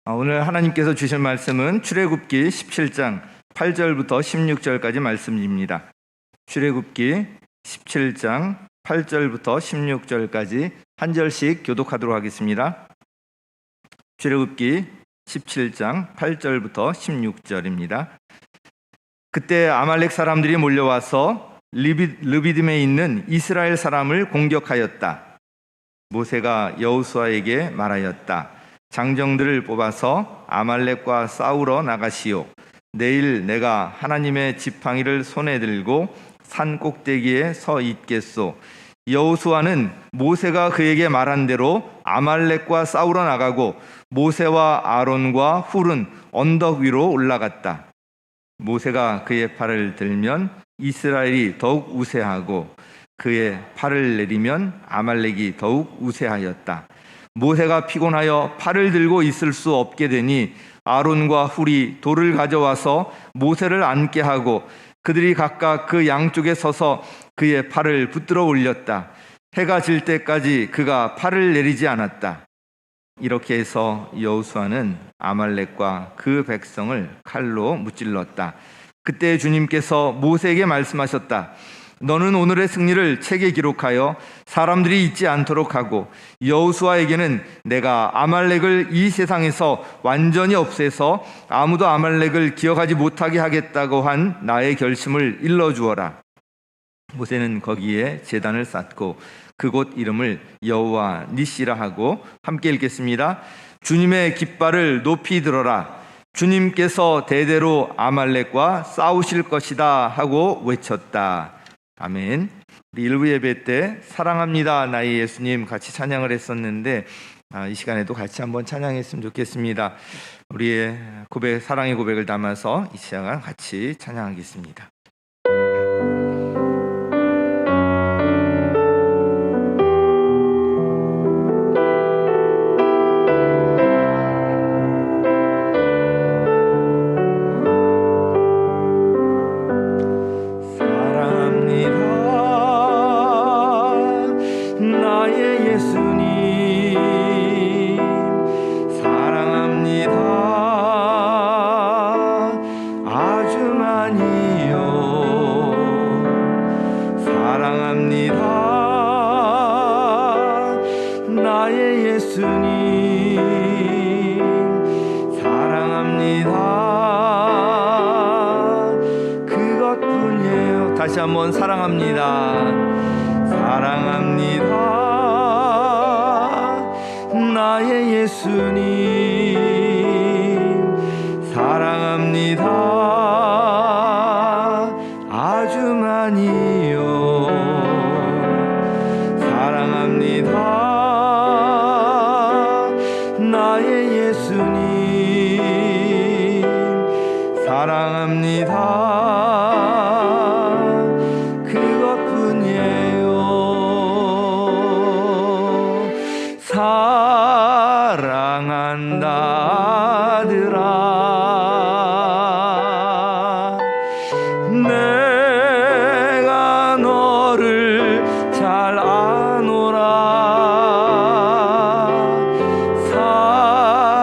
오늘 하나님께서 주실 말씀은 출애굽기 17장 8절부터 16절까지 말씀입니다. 출애굽기 17장 8절부터 16절까지 한 절씩 교독하도록 하겠습니다. 출애굽기 17장 8절부터 16절입니다. 그때 아말렉 사람들이 몰려와서 르비딤에 있는 이스라엘 사람을 공격하였다. 모세가 여호수아에게 말하였다. 장정들을 뽑아서 아말렉과 싸우러 나가시오. 내일 내가 하나님의 지팡이를 손에 들고 산 꼭대기에 서 있겠소. 여호수아는 모세가 그에게 말한 대로 아말렉과 싸우러 나가고 모세와 아론과 훌은 언덕 위로 올라갔다. 모세가 그의 팔을 들면 이스라엘이 더욱 우세하고 그의 팔을 내리면 아말렉이 더욱 우세하였다. 모세가 피곤하여 팔을 들고 있을 수 없게 되니 아론과 훌이 돌을 가져와서 모세를 앉게 하고 그들이 각각 그 양쪽에 서서 그의 팔을 붙들어 올렸다. 해가 질 때까지 그가 팔을 내리지 않았다. 이렇게 해서 여호수아는 아말렉과 그 백성을 칼로 무찔렀다. 그때 주님께서 모세에게 말씀하셨다. 너는 오늘의 승리를 책에 기록하여 사람들이 잊지 않도록 하고 여호수아에게는 내가 아말렉을 이 세상에서 완전히 없애서 아무도 아말렉을 기억하지 못하게 하겠다고 한 나의 결심을 일러주어라. 모세는 거기에 제단을 쌓고 그곳 이름을 여호와 니시라 하고 함께 읽겠습니다. 주님의 깃발을 높이 들어라. 주님께서 대대로 아말렉과 싸우실 것이다 하고 외쳤다. 아멘. 우리 일부 예배 때 사랑합니다 나의 예수님 같이 찬양을 했었는데 이 시간에도 같이 한번 찬양했으면 좋겠습니다. 우리의 고백, 사랑의 고백을 담아서 이 시간 같이 찬양하겠습니다. 다시 한번 사랑합니다. 사랑합니다. 나의 예수님 사랑합니다. 아주 많이요. 사랑합니다. 나의 예수님 사랑합니다. 사랑한다 아들아 내가 너를 잘 아노라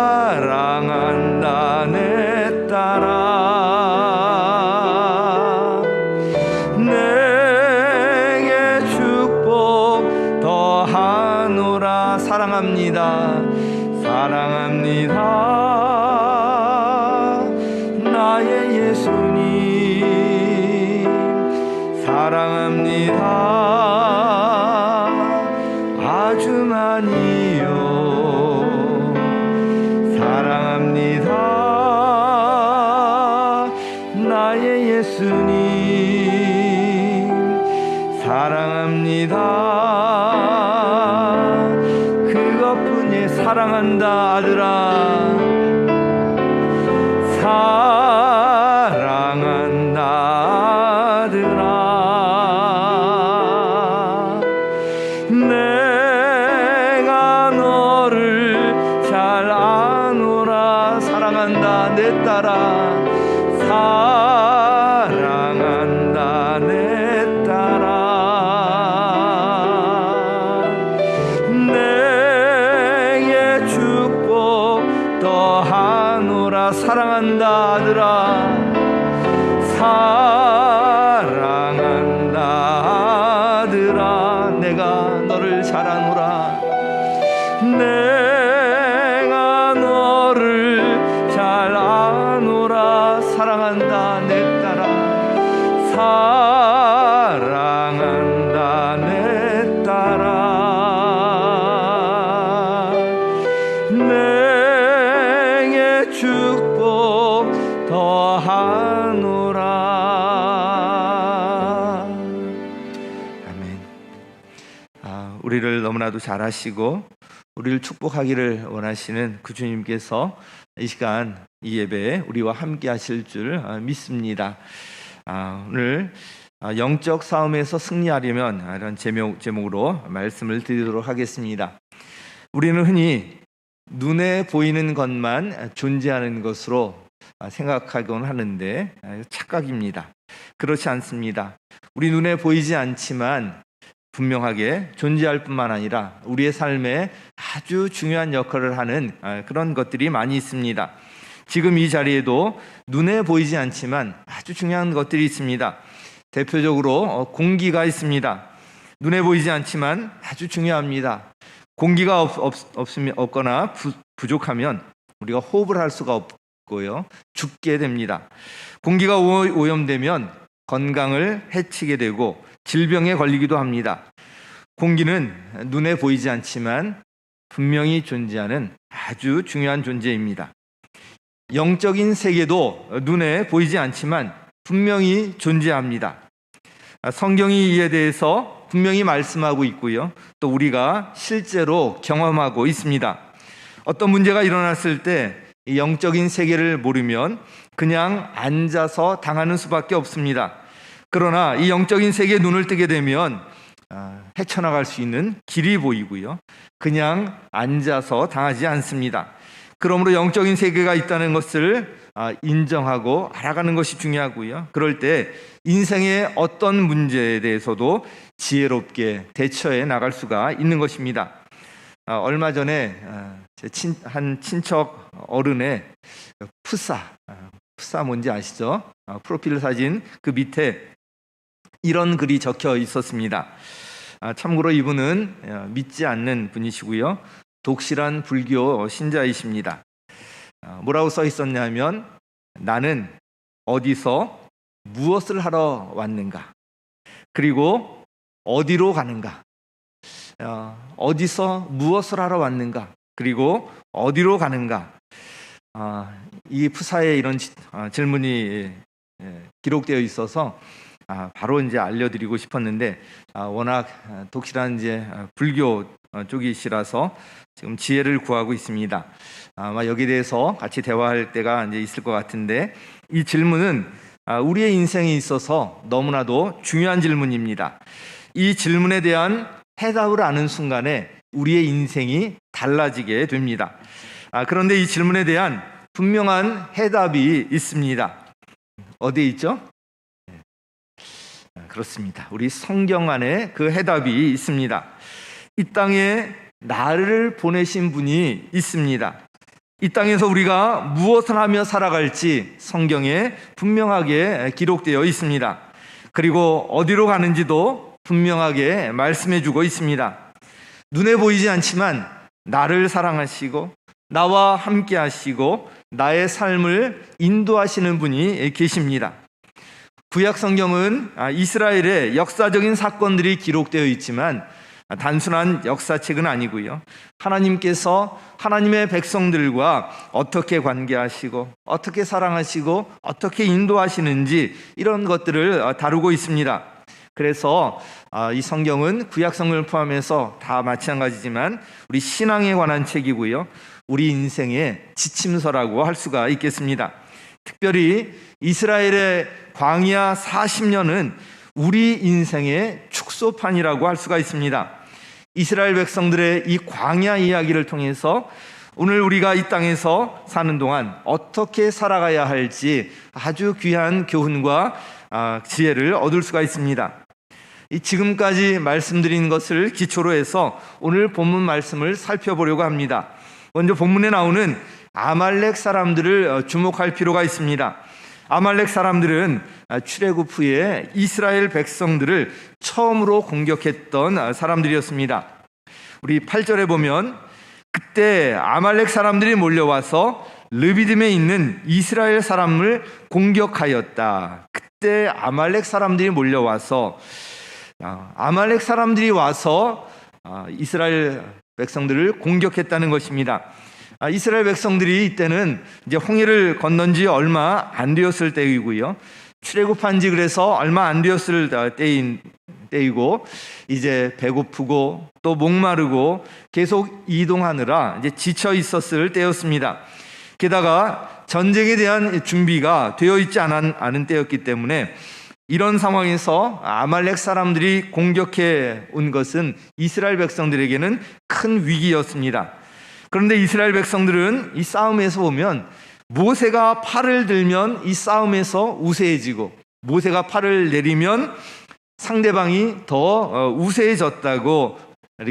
사랑한다 내 딸아 내게 축복 더하노라 사랑합니다. 사랑합니다. 나의 예수님 사랑합니다. 아주 많이요. 사랑합니다. 나의 예수님 사랑합니다. 사랑한다 아들아 사랑한다 아들아 내가 너를 잘 아노라 사랑한다 내 딸아 사랑한다 내 딸아 더 아들아 사랑한다 아들아 사랑한다 아들아 내가 너를 잘 아노라 내가 너를 잘 아노라 사랑한다 내 딸아 사랑한다 내 딸아 내게 축복 더하노라. 아멘. 우리를 너무나도 잘 아시고 우리를 축복하기를 원하시는 그 주님께서 이 시간 이 예배에 우리와 함께 하실 줄 믿습니다. 오늘 영적 싸움에서 승리하려면 이런 제목으로 말씀을 드리도록 하겠습니다. 우리는 흔히 눈에 보이는 것만 존재하는 것으로 생각하곤 하는데 착각입니다. 그렇지 않습니다. 우리 눈에 보이지 않지만 분명하게 존재할 뿐만 아니라 우리의 삶에 아주 중요한 역할을 하는 그런 것들이 많이 있습니다. 지금 이 자리에도 눈에 보이지 않지만 아주 중요한 것들이 있습니다. 대표적으로 공기가 있습니다. 눈에 보이지 않지만 아주 중요합니다. 공기가 없거나 부족하면 우리가 호흡을 할 수가 없고요. 죽게 됩니다. 공기가 오염되면 건강을 해치게 되고 질병에 걸리기도 합니다. 공기는 눈에 보이지 않지만 분명히 존재하는 아주 중요한 존재입니다. 영적인 세계도 눈에 보이지 않지만 분명히 존재합니다. 성경이 이에 대해서 분명히 말씀하고 있고요. 또 우리가 실제로 경험하고 있습니다. 어떤 문제가 일어났을 때 이 영적인 세계를 모르면 그냥 앉아서 당하는 수밖에 없습니다. 그러나 이 영적인 세계에 눈을 뜨게 되면 헤쳐나갈 수 있는 길이 보이고요. 그냥 앉아서 당하지 않습니다. 그러므로 영적인 세계가 있다는 것을 인정하고 알아가는 것이 중요하고요. 그럴 때 인생의 어떤 문제에 대해서도 지혜롭게 대처해 나갈 수가 있는 것입니다. 얼마 전에 한 친척 어른의 푸사 뭔지 아시죠? 프로필 사진 그 밑에 이런 글이 적혀 있었습니다. 참고로 이분은 믿지 않는 분이시고요. 독실한 불교 신자이십니다. 뭐라고 써 있었냐면 나는 어디서 무엇을 하러 왔는가? 그리고 어디로 가는가? 어디서 무엇을 하러 왔는가? 그리고 어디로 가는가? 이 푸사에 이런 질문이 기록되어 있어서 바로 이제 알려드리고 싶었는데 워낙 독실한 이제 불교 쪽이시라서 지금 지혜를 구하고 있습니다. 아마 여기에 대해서 같이 대화할 때가 이제 있을 것 같은데 이 질문은 우리의 인생에 있어서 너무나도 중요한 질문입니다. 이 질문에 대한 해답을 아는 순간에 우리의 인생이 달라지게 됩니다. 그런데 이 질문에 대한 분명한 해답이 있습니다. 어디에 있죠? 그렇습니다. 우리 성경 안에 그 해답이 있습니다. 이 땅에 나를 보내신 분이 있습니다. 이 땅에서 우리가 무엇을 하며 살아갈지 성경에 분명하게 기록되어 있습니다. 그리고 어디로 가는지도 분명하게 말씀해주고 있습니다. 눈에 보이지 않지만 나를 사랑하시고 나와 함께 하시고 나의 삶을 인도하시는 분이 계십니다. 구약 성경은 이스라엘의 역사적인 사건들이 기록되어 있지만 단순한 역사책은 아니고요. 하나님께서 하나님의 백성들과 어떻게 관계하시고 어떻게 사랑하시고 어떻게 인도하시는지 이런 것들을 다루고 있습니다. 그래서 이 성경은 구약 성경을 포함해서 다 마찬가지지만 우리 신앙에 관한 책이고요. 우리 인생의 지침서라고 할 수가 있겠습니다. 특별히 이스라엘의 광야 40년은 우리 인생의 축소판이라고 할 수가 있습니다. 이스라엘 백성들의 이 광야 이야기를 통해서 오늘 우리가 이 땅에서 사는 동안 어떻게 살아가야 할지 아주 귀한 교훈과 지혜를 얻을 수가 있습니다. 지금까지 말씀드린 것을 기초로 해서 오늘 본문 말씀을 살펴보려고 합니다. 먼저 본문에 나오는 아말렉 사람들을 주목할 필요가 있습니다. 아말렉 사람들은 출애굽 후에 이스라엘 백성들을 처음으로 공격했던 사람들이었습니다. 우리 8절에 보면 그때 아말렉 사람들이 몰려와서 르비딤에 있는 이스라엘 사람을 공격하였다. 그때 아말렉 사람들이 몰려와서 아말렉 사람들이 와서 이스라엘 백성들을 공격했다는 것입니다. 이스라엘 백성들이 이때는 이제 홍해를 건넌 지 얼마 안 되었을 때이고요. 출애굽한 지 그래서 얼마 안 되었을 때이고 이제 배고프고 또 목마르고 계속 이동하느라 이제 지쳐 있었을 때였습니다. 게다가 전쟁에 대한 준비가 되어 있지 않은 때였기 때문에 이런 상황에서 아말렉 사람들이 공격해 온 것은 이스라엘 백성들에게는 큰 위기였습니다. 그런데 이스라엘 백성들은 이 싸움에서 보면 모세가 팔을 들면 이 싸움에서 우세해지고 모세가 팔을 내리면 상대방이 더 우세해졌다고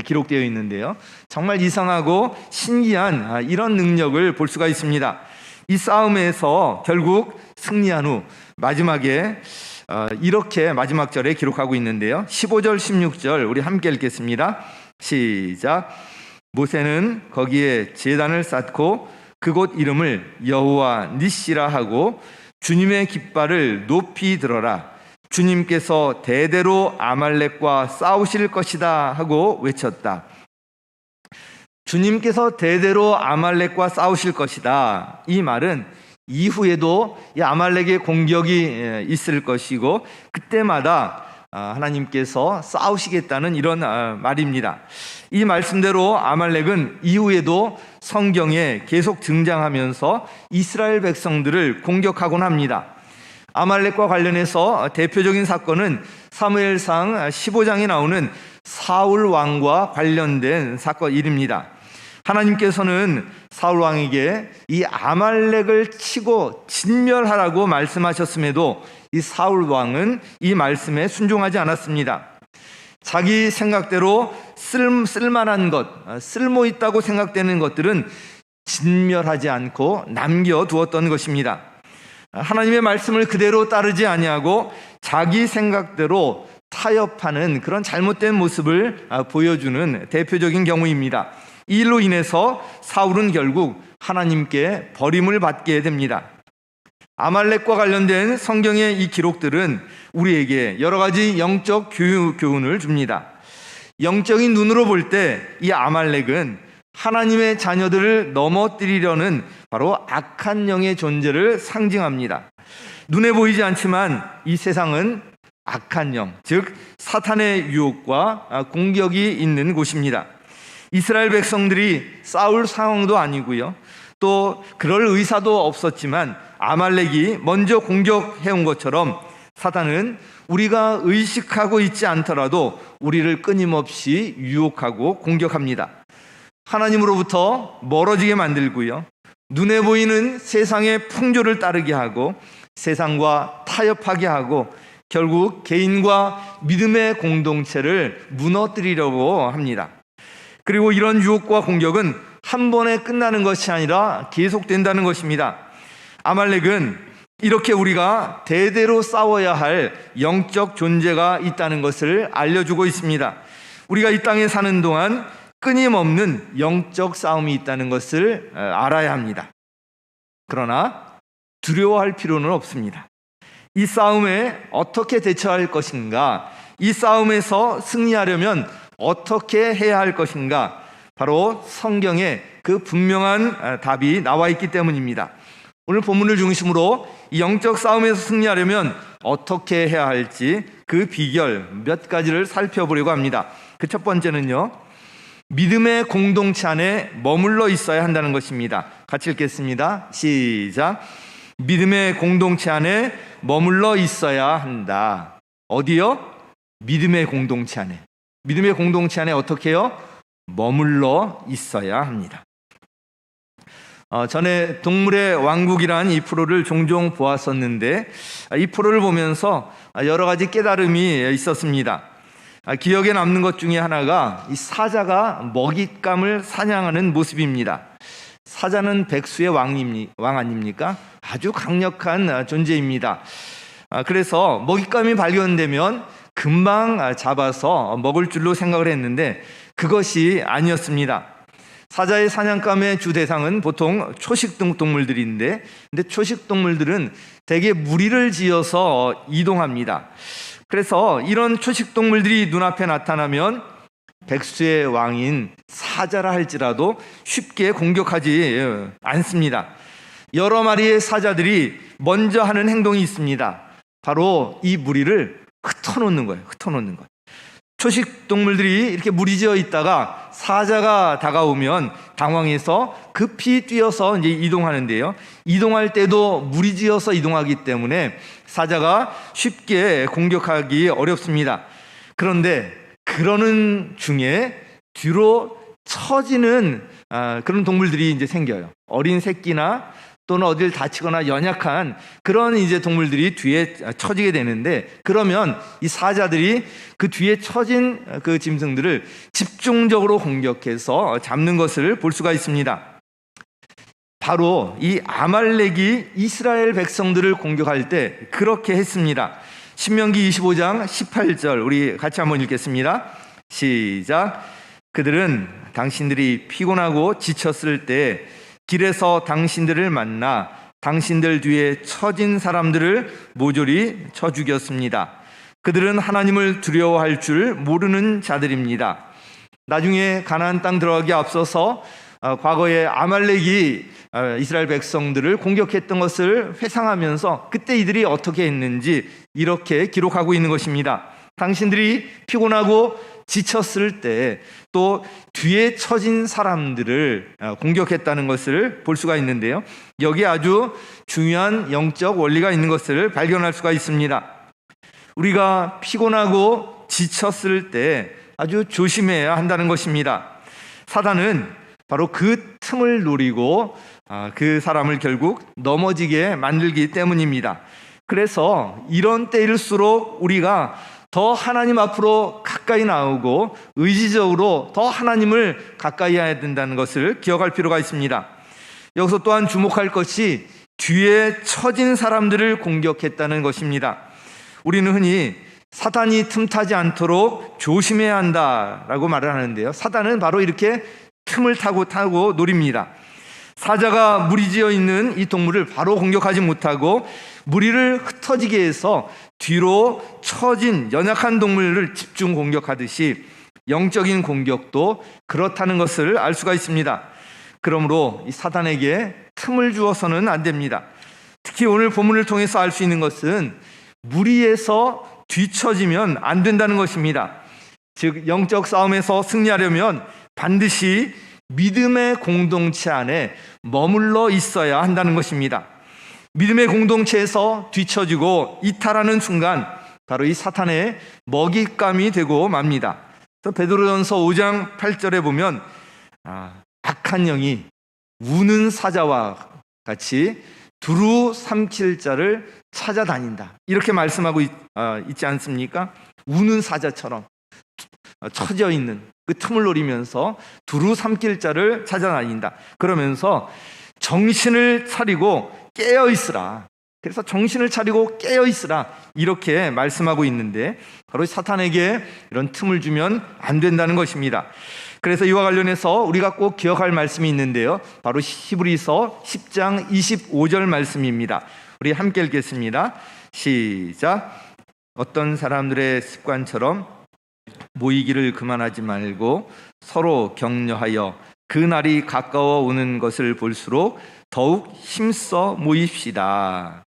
기록되어 있는데요. 정말 이상하고 신기한 이런 능력을 볼 수가 있습니다. 이 싸움에서 결국 승리한 후 마지막에 이렇게 마지막 절에 기록하고 있는데요. 15절 16절 우리 함께 읽겠습니다. 시작. 모세는 거기에 제단을 쌓고 그곳 이름을 여호와 니시라 하고 주님의 깃발을 높이 들어라. 주님께서 대대로 아말렉과 싸우실 것이다 하고 외쳤다. 주님께서 대대로 아말렉과 싸우실 것이다. 이 말은 이후에도 이 아말렉의 공격이 있을 것이고 그때마다 하나님께서 싸우시겠다는 이런 말입니다. 이 말씀대로 아말렉은 이후에도 성경에 계속 등장하면서 이스라엘 백성들을 공격하곤 합니다. 아말렉과 관련해서 대표적인 사건은 사무엘상 15장에 나오는 사울 왕과 관련된 사건입니다. 하나님께서는 사울 왕에게 이 아말렉을 치고 진멸하라고 말씀하셨음에도 이 사울 왕은 이 말씀에 순종하지 않았습니다. 자기 생각대로 쓸만한 것, 쓸모 있다고 생각되는 것들은 진멸하지 않고 남겨두었던 것입니다. 하나님의 말씀을 그대로 따르지 아니하고 자기 생각대로 타협하는 그런 잘못된 모습을 보여주는 대표적인 경우입니다. 이 일로 인해서 사울은 결국 하나님께 버림을 받게 됩니다. 아말렉과 관련된 성경의 이 기록들은 우리에게 여러 가지 영적 교훈을 줍니다. 영적인 눈으로 볼 때 이 아말렉은 하나님의 자녀들을 넘어뜨리려는 바로 악한 영의 존재를 상징합니다. 눈에 보이지 않지만 이 세상은 악한 영, 즉 사탄의 유혹과 공격이 있는 곳입니다. 이스라엘 백성들이 싸울 상황도 아니고요. 또 그럴 의사도 없었지만 아말렉이 먼저 공격해온 것처럼 사탄은 우리가 의식하고 있지 않더라도 우리를 끊임없이 유혹하고 공격합니다. 하나님으로부터 멀어지게 만들고요. 눈에 보이는 세상의 풍조를 따르게 하고 세상과 타협하게 하고 결국 개인과 믿음의 공동체를 무너뜨리려고 합니다. 그리고 이런 유혹과 공격은 한 번에 끝나는 것이 아니라 계속된다는 것입니다. 아말렉은 이렇게 우리가 대대로 싸워야 할 영적 존재가 있다는 것을 알려주고 있습니다. 우리가 이 땅에 사는 동안 끊임없는 영적 싸움이 있다는 것을 알아야 합니다. 그러나 두려워할 필요는 없습니다. 이 싸움에 어떻게 대처할 것인가, 이 싸움에서 승리하려면 어떻게 해야 할 것인가, 바로 성경에 그 분명한 답이 나와 있기 때문입니다. 오늘 본문을 중심으로 이 영적 싸움에서 승리하려면 어떻게 해야 할지 그 비결 몇 가지를 살펴보려고 합니다. 그 첫 번째는요, 믿음의 공동체 안에 머물러 있어야 한다는 것입니다. 같이 읽겠습니다. 시작. 믿음의 공동체 안에 머물러 있어야 한다. 어디요? 믿음의 공동체 안에. 믿음의 공동체 안에 어떻게 해요? 머물러 있어야 합니다. 전에 동물의 왕국이라는 이 프로를 종종 보았었는데 이 프로를 보면서 여러 가지 깨달음이 있었습니다. 기억에 남는 것 중에 하나가 이 사자가 먹잇감을 사냥하는 모습입니다. 사자는 백수의 왕 아닙니까? 아주 강력한 존재입니다. 그래서 먹잇감이 발견되면 금방 잡아서 먹을 줄로 생각을 했는데 그것이 아니었습니다. 사자의 사냥감의 주 대상은 보통 초식 동물들인데, 근데 초식 동물들은 대개 무리를 지어서 이동합니다. 그래서 이런 초식 동물들이 눈앞에 나타나면 백수의 왕인 사자라 할지라도 쉽게 공격하지 않습니다. 여러 마리의 사자들이 먼저 하는 행동이 있습니다. 바로 이 무리를 흩어놓는 거예요. 초식 동물들이 이렇게 무리지어 있다가 사자가 다가오면 당황해서 급히 뛰어서 이제 이동하는데요. 이동할 때도 무리지어서 이동하기 때문에 사자가 쉽게 공격하기 어렵습니다. 그런데 그러는 중에 뒤로 처지는 그런 동물들이 이제 생겨요. 어린 새끼나 또는 어딜 다치거나 연약한 그런 이제 동물들이 뒤에 처지게 되는데, 그러면 이 사자들이 그 뒤에 처진 그 짐승들을 집중적으로 공격해서 잡는 것을 볼 수가 있습니다. 바로 이 아말렉이 이스라엘 백성들을 공격할 때 그렇게 했습니다. 신명기 25장 18절 우리 같이 한번 읽겠습니다. 시작. 그들은 당신들이 피곤하고 지쳤을 때 길에서 당신들을 만나 당신들 뒤에 처진 사람들을 모조리 쳐 죽였습니다. 그들은 하나님을 두려워할 줄 모르는 자들입니다. 나중에 가나안 땅 들어가기 앞서서 과거에 아말렉이 이스라엘 백성들을 공격했던 것을 회상하면서 그때 이들이 어떻게 했는지 이렇게 기록하고 있는 것입니다. 당신들이 피곤하고 지쳤을 때 또 뒤에 처진 사람들을 공격했다는 것을 볼 수가 있는데요. 여기에 아주 중요한 영적 원리가 있는 것을 발견할 수가 있습니다. 우리가 피곤하고 지쳤을 때 아주 조심해야 한다는 것입니다. 사단은 바로 그 틈을 노리고 그 사람을 결국 넘어지게 만들기 때문입니다. 그래서 이런 때일수록 우리가 더 하나님 앞으로 가까이 나오고 의지적으로 더 하나님을 가까이 해야 된다는 것을 기억할 필요가 있습니다. 여기서 또한 주목할 것이 뒤에 처진 사람들을 공격했다는 것입니다. 우리는 흔히 사단이 틈타지 않도록 조심해야 한다라고 말을 하는데요. 사단은 바로 이렇게 틈을 타고 노립니다. 사자가 무리지어 있는 이 동물을 바로 공격하지 못하고 무리를 흩어지게 해서 뒤로 처진 연약한 동물을 집중 공격하듯이 영적인 공격도 그렇다는 것을 알 수가 있습니다. 그러므로 이 사단에게 틈을 주어서는 안 됩니다. 특히 오늘 본문을 통해서 알 수 있는 것은 무리에서 뒤처지면 안 된다는 것입니다. 즉 영적 싸움에서 승리하려면 반드시 믿음의 공동체 안에 머물러 있어야 한다는 것입니다. 믿음의 공동체에서 뒤처지고 이탈하는 순간 바로 이 사탄의 먹잇감이 되고 맙니다. 베드로전서 5장 8절에 보면 악한 영이 우는 사자와 같이 두루 삼킬 자를 찾아다닌다, 이렇게 말씀하고 있지 않습니까? 우는 사자처럼 처져 있는 그 틈을 노리면서 두루 삼킬 자를 찾아다닌다. 그러면서 정신을 차리고 깨어 있으라. 그래서 정신을 차리고 깨어 있으라, 이렇게 말씀하고 있는데 바로 사탄에게 이런 틈을 주면 안 된다는 것입니다. 그래서 이와 관련해서 우리가 꼭 기억할 말씀이 있는데요. 바로 히브리서 10장 25절 말씀입니다. 우리 함께 읽겠습니다. 시작. 어떤 사람들의 습관처럼 모이기를 그만하지 말고 서로 격려하여 그 날이 가까워 오는 것을 볼수록 더욱 힘써 모입시다.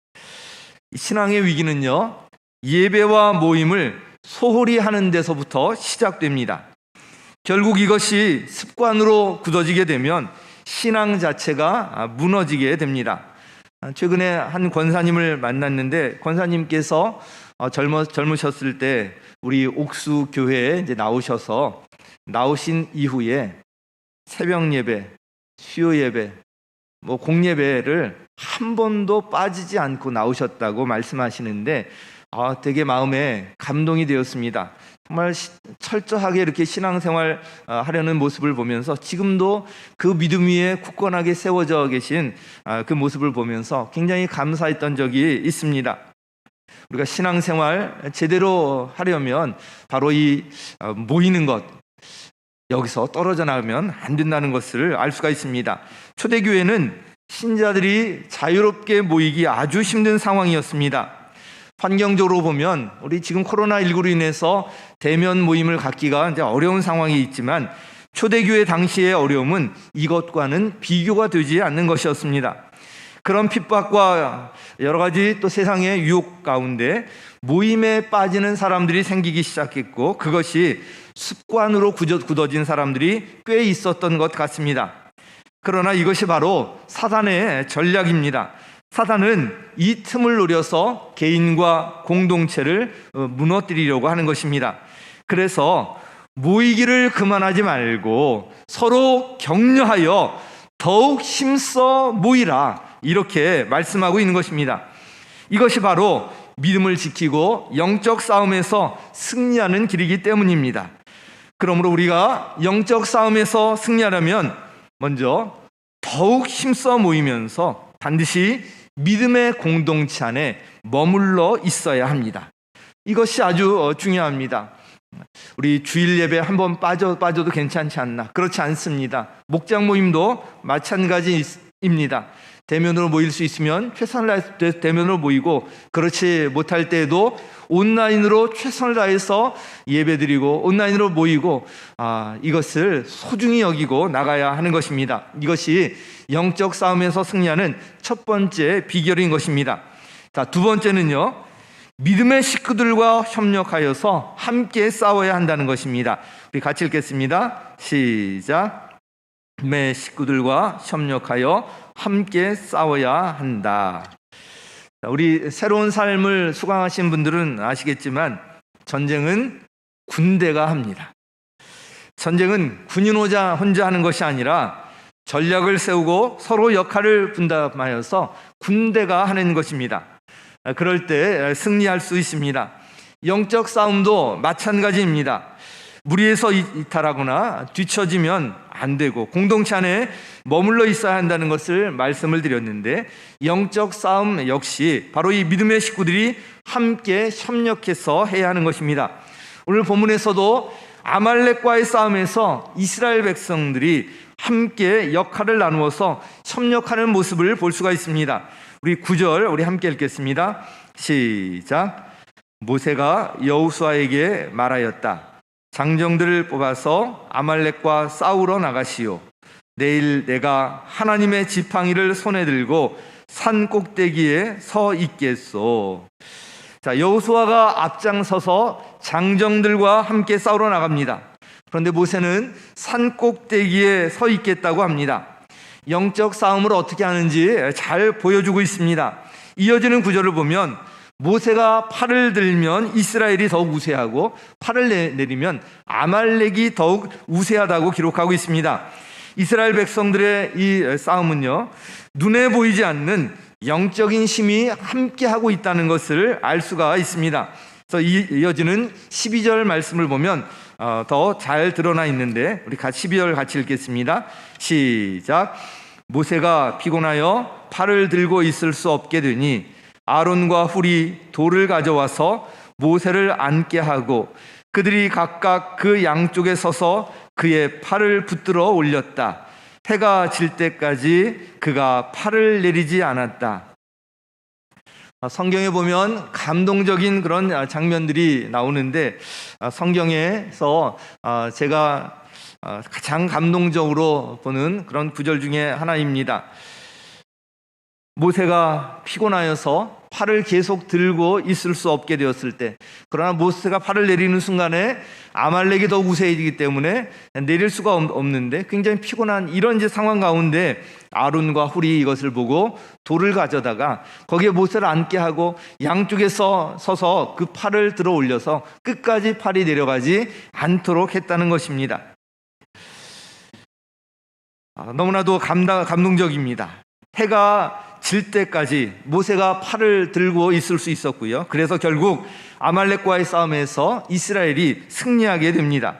신앙의 위기는요, 예배와 모임을 소홀히 하는 데서부터 시작됩니다. 결국 이것이 습관으로 굳어지게 되면 신앙 자체가 무너지게 됩니다. 최근에 한 권사님을 만났는데 권사님께서 젊으셨을 때 우리 옥수 교회에 이제 나오신 이후에 새벽 예배, 수요 예배, 공예배를 한 번도 빠지지 않고 나오셨다고 말씀하시는데 되게 마음에 감동이 되었습니다. 정말 철저하게 이렇게 신앙생활 하려는 모습을 보면서 지금도 그 믿음 위에 굳건하게 세워져 계신 그 모습을 보면서 굉장히 감사했던 적이 있습니다. 우리가 신앙생활 제대로 하려면 바로 이 모이는 것, 여기서 떨어져 나가면 안 된다는 것을 알 수가 있습니다. 초대교회는 신자들이 자유롭게 모이기 아주 힘든 상황이었습니다. 환경적으로 보면 우리 지금 코로나19로 인해서 대면 모임을 갖기가 이제 어려운 상황이 있지만 초대교회 당시의 어려움은 이것과는 비교가 되지 않는 것이었습니다. 그런 핍박과 여러 가지 또 세상의 유혹 가운데 모임에 빠지는 사람들이 생기기 시작했고 그것이 습관으로 굳어진 사람들이 꽤 있었던 것 같습니다. 그러나 이것이 바로 사단의 전략입니다. 사단은 이 틈을 노려서 개인과 공동체를 무너뜨리려고 하는 것입니다. 그래서 모이기를 그만하지 말고 서로 격려하여 더욱 힘써 모이라, 이렇게 말씀하고 있는 것입니다. 이것이 바로 믿음을 지키고 영적 싸움에서 승리하는 길이기 때문입니다. 그러므로 우리가 영적 싸움에서 승리하려면 먼저 더욱 힘써 모이면서 반드시 믿음의 공동체 안에 머물러 있어야 합니다. 이것이 아주 중요합니다. 우리 주일 예배 한번 빠져도 괜찮지 않나? 그렇지 않습니다. 목장 모임도 마찬가지입니다. 대면으로 모일 수 있으면 최선을 다해서 대면으로 모이고, 그렇지 못할 때에도 온라인으로 최선을 다해서 예배드리고 온라인으로 모이고, 이것을 소중히 여기고 나가야 하는 것입니다. 이것이 영적 싸움에서 승리하는 첫 번째 비결인 것입니다. 자, 두 번째는요, 믿음의 식구들과 협력하여서 함께 싸워야 한다는 것입니다. 우리 같이 읽겠습니다. 시작. 믿음의 식구들과 협력하여 함께 싸워야 한다. 우리 새로운 삶을 수강하신 분들은 아시겠지만 전쟁은 군대가 합니다. 전쟁은 군인 혼자 하는 것이 아니라 전략을 세우고 서로 역할을 분담하여서 군대가 하는 것입니다. 그럴 때 승리할 수 있습니다. 영적 싸움도 마찬가지입니다. 무리해서 이탈하거나 뒤처지면 안 되고 공동체 안에 머물러 있어야 한다는 것을 말씀을 드렸는데, 영적 싸움 역시 바로 이 믿음의 식구들이 함께 협력해서 해야 하는 것입니다. 오늘 본문에서도 아말렉과의 싸움에서 이스라엘 백성들이 함께 역할을 나누어서 협력하는 모습을 볼 수가 있습니다. 우리 9절 우리 함께 읽겠습니다. 시작. 모세가 여호수아에게 말하였다. 장정들을 뽑아서 아말렉과 싸우러 나가시오. 내일 내가 하나님의 지팡이를 손에 들고 산 꼭대기에 서 있겠소. 자, 여호수아가 앞장서서 장정들과 함께 싸우러 나갑니다. 그런데 모세는 산 꼭대기에 서 있겠다고 합니다. 영적 싸움을 어떻게 하는지 잘 보여주고 있습니다. 이어지는 구절을 보면 모세가 팔을 들면 이스라엘이 더욱 우세하고 팔을 내리면 아말렉이 더욱 우세하다고 기록하고 있습니다. 이스라엘 백성들의 이 싸움은요, 눈에 보이지 않는 영적인 힘이 함께하고 있다는 것을 알 수가 있습니다. 그래서 이어지는 12절 말씀을 보면 더 잘 드러나 있는데, 우리 12절 같이 읽겠습니다. 시작. 모세가 피곤하여 팔을 들고 있을 수 없게 되니 아론과 훌이 돌을 가져와서 모세를 앉게 하고 그들이 각각 그 양쪽에 서서 그의 팔을 붙들어 올렸다. 해가 질 때까지 그가 팔을 내리지 않았다. 성경에 보면 감동적인 그런 장면들이 나오는데, 성경에서 제가 가장 감동적으로 보는 그런 구절 중에 하나입니다. 모세가 피곤하여서 팔을 계속 들고 있을 수 없게 되었을 때, 그러나 모세가 팔을 내리는 순간에 아말렉이 더 우세해지기 때문에 내릴 수가 없는데, 굉장히 피곤한 이런 이제 상황 가운데 아론과 훌이 이것을 보고 돌을 가져다가 거기에 모세를 앉게 하고 양쪽에서 서서 그 팔을 들어 올려서 끝까지 팔이 내려가지 않도록 했다는 것입니다. 너무나도 감동적입니다. 해가 질 때까지 모세가 팔을 들고 있을 수 있었고요. 그래서 결국 아말렉과의 싸움에서 이스라엘이 승리하게 됩니다.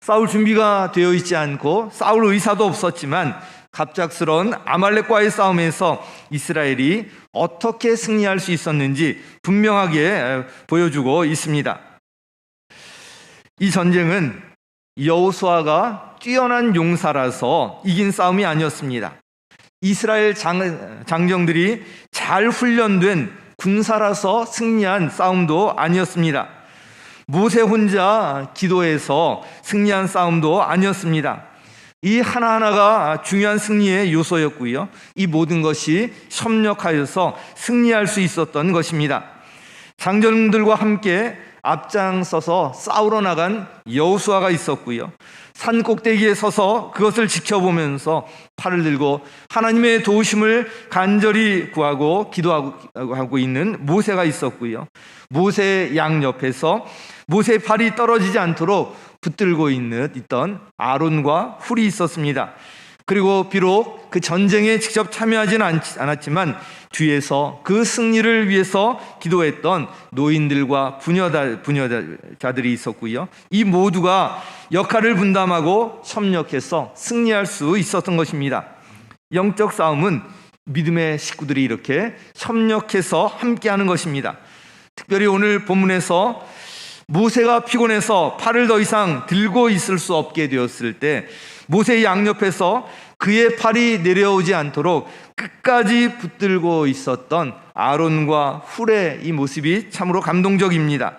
싸울 준비가 되어 있지 않고 싸울 의사도 없었지만 갑작스러운 아말렉과의 싸움에서 이스라엘이 어떻게 승리할 수 있었는지 분명하게 보여주고 있습니다. 이 전쟁은 여호수아가 뛰어난 용사라서 이긴 싸움이 아니었습니다. 이스라엘 장정들이 잘 훈련된 군사라서 승리한 싸움도 아니었습니다. 모세 혼자 기도해서 승리한 싸움도 아니었습니다. 이 하나하나가 중요한 승리의 요소였고요. 이 모든 것이 협력하여서 승리할 수 있었던 것입니다. 장정들과 함께 앞장서서 싸우러 나간 여호수아가 있었고요. 산 꼭대기에 서서 그것을 지켜보면서 팔을 들고 하나님의 도우심을 간절히 구하고 기도하고 있는 모세가 있었고요. 모세의 양옆에서 모세의 팔이 떨어지지 않도록 붙들고 있던 아론과 훌이 있었습니다. 그리고 비록 그 전쟁에 직접 참여하지는 않았지만 뒤에서 그 승리를 위해서 기도했던 노인들과 부녀자들이 있었고요. 이 모두가 역할을 분담하고 협력해서 승리할 수 있었던 것입니다. 영적 싸움은 믿음의 식구들이 이렇게 협력해서 함께하는 것입니다. 특별히 오늘 본문에서 모세가 피곤해서 팔을 더 이상 들고 있을 수 없게 되었을 때 모세의 양옆에서 그의 팔이 내려오지 않도록 끝까지 붙들고 있었던 아론과 훌의 이 모습이 참으로 감동적입니다.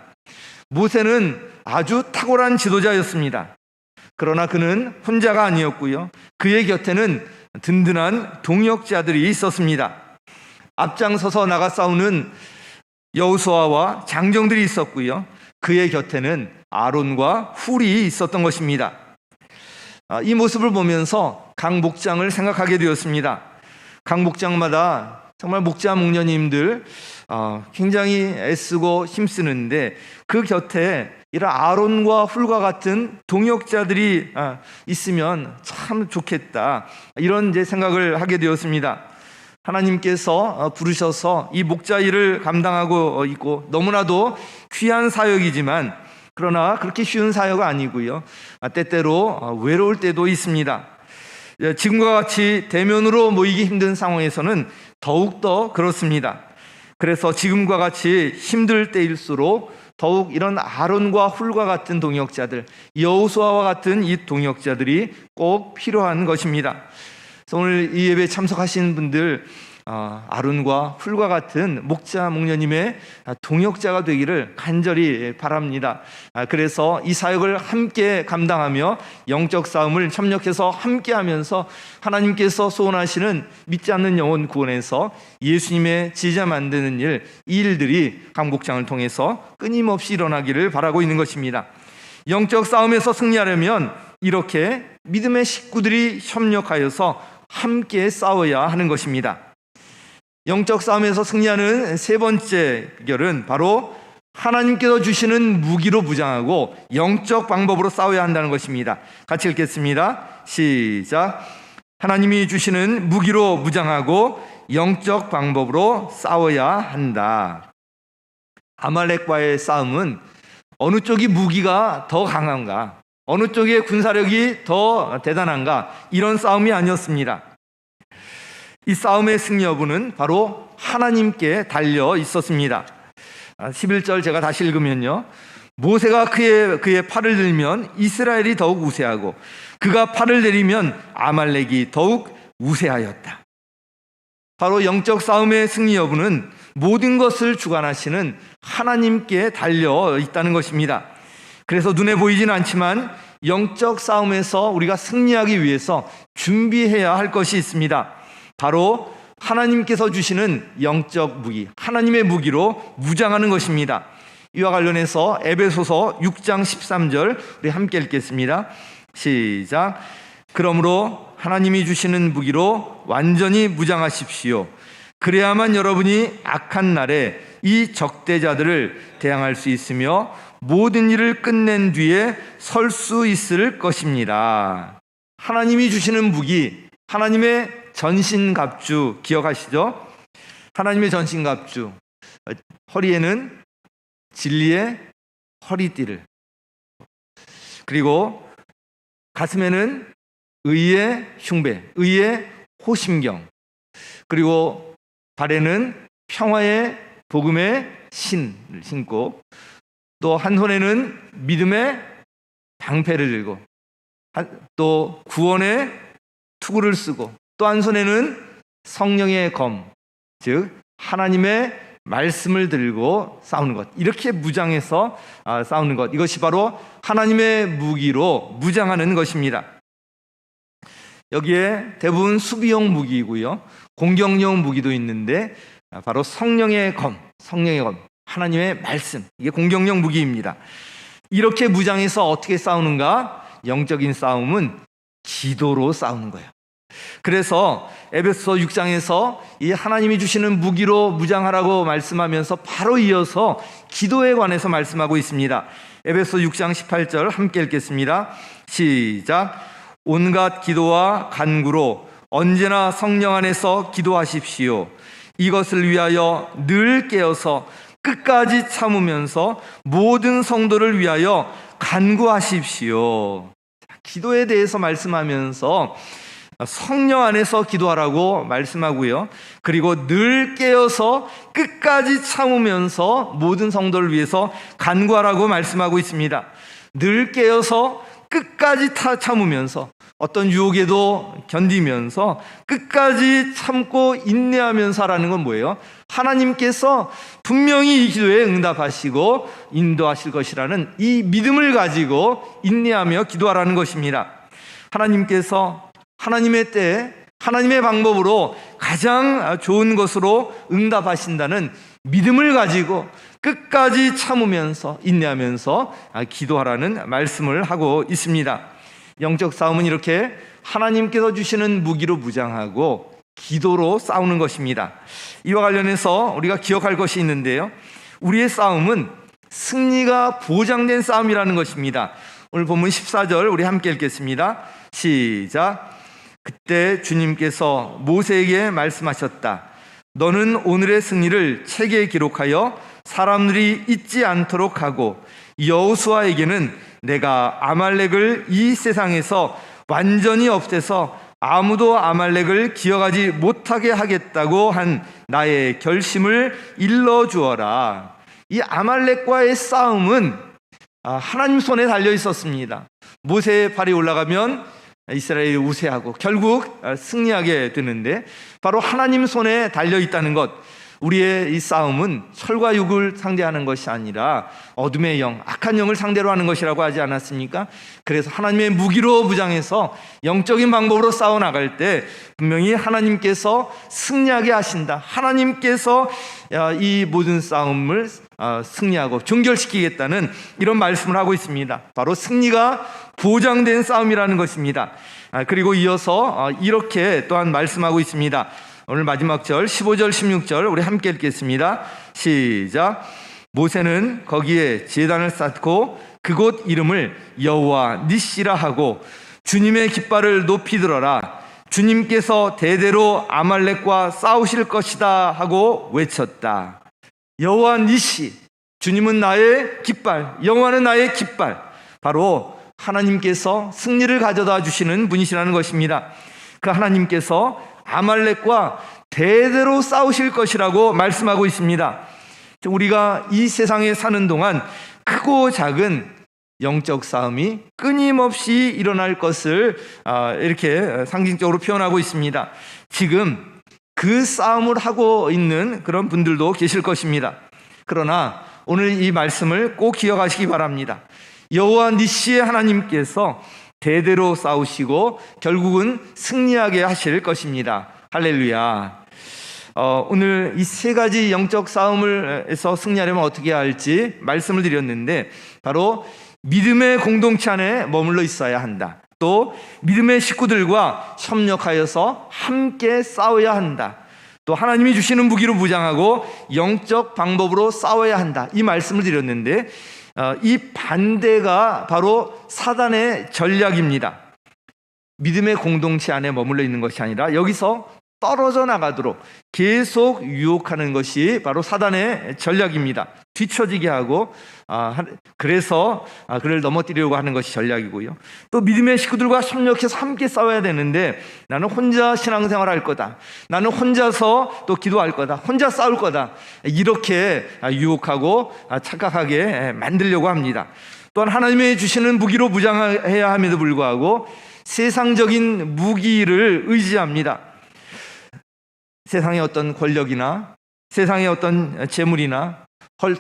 모세는 아주 탁월한 지도자였습니다. 그러나 그는 혼자가 아니었고요. 그의 곁에는 든든한 동역자들이 있었습니다. 앞장서서 나가 싸우는 여호수아와 장정들이 있었고요. 그의 곁에는 아론과 훌이 있었던 것입니다. 이 모습을 보면서 각 목장을 생각하게 되었습니다. 각 목장마다 정말 목자 목녀님들 굉장히 애쓰고 힘쓰는데 그 곁에 이런 아론과 훌과 같은 동역자들이 있으면 참 좋겠다, 이런 이제 생각을 하게 되었습니다. 하나님께서 부르셔서 이 목자 일을 감당하고 있고 너무나도 귀한 사역이지만 그러나 그렇게 쉬운 사역은 아니고요. 때때로 외로울 때도 있습니다. 지금과 같이 대면으로 모이기 힘든 상황에서는 더욱더 그렇습니다. 그래서 지금과 같이 힘들 때일수록 더욱 이런 아론과 훌과 같은 동역자들, 여호수아와 같은 이 동역자들이 꼭 필요한 것입니다. 그래서 오늘 이 예배에 참석하신 분들 아론과 훌과 같은 목자 목녀님의 동역자가 되기를 간절히 바랍니다. 그래서 이 사역을 함께 감당하며 영적 싸움을 협력해서 함께하면서 하나님께서 소원하시는 믿지 않는 영혼 구원에서 예수님의 제자 만드는 이 일들이 각 목장을 통해서 끊임없이 일어나기를 바라고 있는 것입니다. 영적 싸움에서 승리하려면 이렇게 믿음의 식구들이 협력하여서 함께 싸워야 하는 것입니다. 영적 싸움에서 승리하는 세 번째 비결은 바로 하나님께서 주시는 무기로 무장하고 영적 방법으로 싸워야 한다는 것입니다. 같이 읽겠습니다. 시작. 하나님이 주시는 무기로 무장하고 영적 방법으로 싸워야 한다. 아말렉과의 싸움은 어느 쪽이 무기가 더 강한가, 어느 쪽의 군사력이 더 대단한가, 이런 싸움이 아니었습니다. 이 싸움의 승리 여부는 바로 하나님께 달려 있었습니다. 11절 제가 다시 읽으면요, 모세가 그의 팔을 들면 이스라엘이 더욱 우세하고 그가 팔을 내리면 아말렉이 더욱 우세하였다. 바로 영적 싸움의 승리 여부는 모든 것을 주관하시는 하나님께 달려 있다는 것입니다. 그래서 눈에 보이지는 않지만 영적 싸움에서 우리가 승리하기 위해서 준비해야 할 것이 있습니다. 바로 하나님께서 주시는 영적 무기, 하나님의 무기로 무장하는 것입니다. 이와 관련해서 에베소서 6장 13절 우리 함께 읽겠습니다. 시작. 그러므로 하나님이 주시는 무기로 완전히 무장하십시오. 그래야만 여러분이 악한 날에 이 적대자들을 대항할 수 있으며 모든 일을 끝낸 뒤에 설 수 있을 것입니다. 하나님이 주시는 무기, 하나님의 전신갑주 기억하시죠? 하나님의 전신갑주, 허리에는 진리의 허리띠를, 그리고 가슴에는 의의 흉배, 의의 호심경, 그리고 발에는 평화의 복음의 신을 신고, 또 한 손에는 믿음의 방패를 들고, 또 구원의 투구를 쓰고, 또 한 손에는 성령의 검, 즉 하나님의 말씀을 들고 싸우는 것, 이렇게 무장해서 싸우는 것, 이것이 바로 하나님의 무기로 무장하는 것입니다. 여기에 대부분 수비용 무기이고요, 공격용 무기도 있는데 바로 성령의 검, 하나님의 말씀, 이게 공격용 무기입니다. 이렇게 무장해서 어떻게 싸우는가? 영적인 싸움은 기도로 싸우는 거예요. 그래서 에베소 6장에서 이 하나님이 주시는 무기로 무장하라고 말씀하면서 바로 이어서 기도에 관해서 말씀하고 있습니다. 에베소 6장 18절 함께 읽겠습니다. 시작. 온갖 기도와 간구로 언제나 성령 안에서 기도하십시오. 이것을 위하여 늘 깨어서 끝까지 참으면서 모든 성도를 위하여 간구하십시오. 기도에 대해서 말씀하면서 성령 안에서 기도하라고 말씀하고요, 그리고 늘 깨어서 끝까지 참으면서 모든 성도를 위해서 간구하라고 말씀하고 있습니다. 늘 깨어서 끝까지 참으면서, 어떤 유혹에도 견디면서 끝까지 참고 인내하면서 하라는 건 뭐예요? 하나님께서 분명히 이 기도에 응답하시고 인도하실 것이라는 이 믿음을 가지고 인내하며 기도하라는 것입니다. 하나님께서 하나님의 때에 하나님의 방법으로 가장 좋은 것으로 응답하신다는 믿음을 가지고 끝까지 참으면서 인내하면서 기도하라는 말씀을 하고 있습니다. 영적 싸움은 이렇게 하나님께서 주시는 무기로 무장하고 기도로 싸우는 것입니다. 이와 관련해서 우리가 기억할 것이 있는데요, 우리의 싸움은 승리가 보장된 싸움이라는 것입니다. 오늘 본문 14절 우리 함께 읽겠습니다. 시작. 그때 주님께서 모세에게 말씀하셨다. 너는 오늘의 승리를 책에 기록하여 사람들이 잊지 않도록 하고, 여호수아에게는 내가 아말렉을 이 세상에서 완전히 없애서 아무도 아말렉을 기억하지 못하게 하겠다고 한 나의 결심을 일러주어라. 이 아말렉과의 싸움은 하나님 손에 달려 있었습니다. 모세의 발이 올라가면 이스라엘이 우세하고 결국 승리하게 되는데, 바로 하나님 손에 달려 있다는 것. 우리의 이 싸움은 철과 육을 상대하는 것이 아니라 어둠의 영, 악한 영을 상대로 하는 것이라고 하지 않았습니까? 그래서 하나님의 무기로 무장해서 영적인 방법으로 싸워 나갈 때 분명히 하나님께서 승리하게 하신다. 하나님께서 이 모든 싸움을 승리하고 종결시키겠다는 이런 말씀을 하고 있습니다. 바로 승리가 보장된 싸움이라는 것입니다. 그리고 이어서 이렇게 또한 말씀하고 있습니다. 오늘 마지막 절 15절 16절 우리 함께 읽겠습니다. 시작. 모세는 거기에 제단을 쌓고 그곳 이름을 여호와 니시라 하고, 주님의 깃발을 높이 들어라. 주님께서 대대로 아말렉과 싸우실 것이다 하고 외쳤다. 여호와 니시, 주님은 나의 깃발, 여호와는 나의 깃발. 바로 하나님께서 승리를 가져다 주시는 분이시라는 것입니다. 그 하나님께서 아말렉과 대대로 싸우실 것이라고 말씀하고 있습니다. 우리가 이 세상에 사는 동안 크고 작은 영적 싸움이 끊임없이 일어날 것을 이렇게 상징적으로 표현하고 있습니다. 지금 그 싸움을 하고 있는 그런 분들도 계실 것입니다. 그러나 오늘 이 말씀을 꼭 기억하시기 바랍니다. 여호와 니시의 하나님께서 대대로 싸우시고 결국은 승리하게 하실 것입니다. 할렐루야. 오늘 이 세 가지 영적 싸움에서 승리하려면 어떻게 해야 할지 말씀을 드렸는데, 바로 믿음의 공동체 안에 머물러 있어야 한다. 또 믿음의 식구들과 협력하여서 함께 싸워야 한다. 또 하나님이 주시는 무기로 무장하고 영적 방법으로 싸워야 한다. 이 말씀을 드렸는데, 이 반대가 바로 사단의 전략입니다. 믿음의 공동체 안에 머물러 있는 것이 아니라 여기서 떨어져 나가도록 계속 유혹하는 것이 바로 사단의 전략입니다. 뒤처지게 하고 그래서 그를 넘어뜨리려고 하는 것이 전략이고요. 또 믿음의 식구들과 협력해서 함께 싸워야 되는데 나는 혼자 신앙생활 할 거다, 나는 혼자서 또 기도할 거다, 혼자 싸울 거다, 이렇게 유혹하고 착각하게 만들려고 합니다. 또한 하나님의 주시는 무기로 무장해야 함에도 불구하고 세상적인 무기를 의지합니다. 세상의 어떤 권력이나 세상의 어떤 재물이나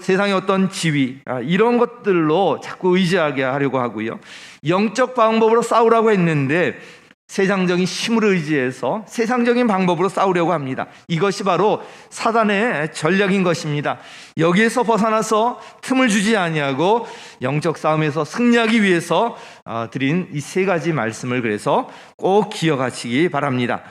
세상의 어떤 지위, 이런 것들로 자꾸 의지하게 하려고 하고요. 영적 방법으로 싸우라고 했는데 세상적인 힘을 의지해서 세상적인 방법으로 싸우려고 합니다. 이것이 바로 사단의 전략인 것입니다. 여기에서 벗어나서 틈을 주지 아니하고 영적 싸움에서 승리하기 위해서 드린 이 세 가지 말씀을 그래서 꼭 기억하시기 바랍니다.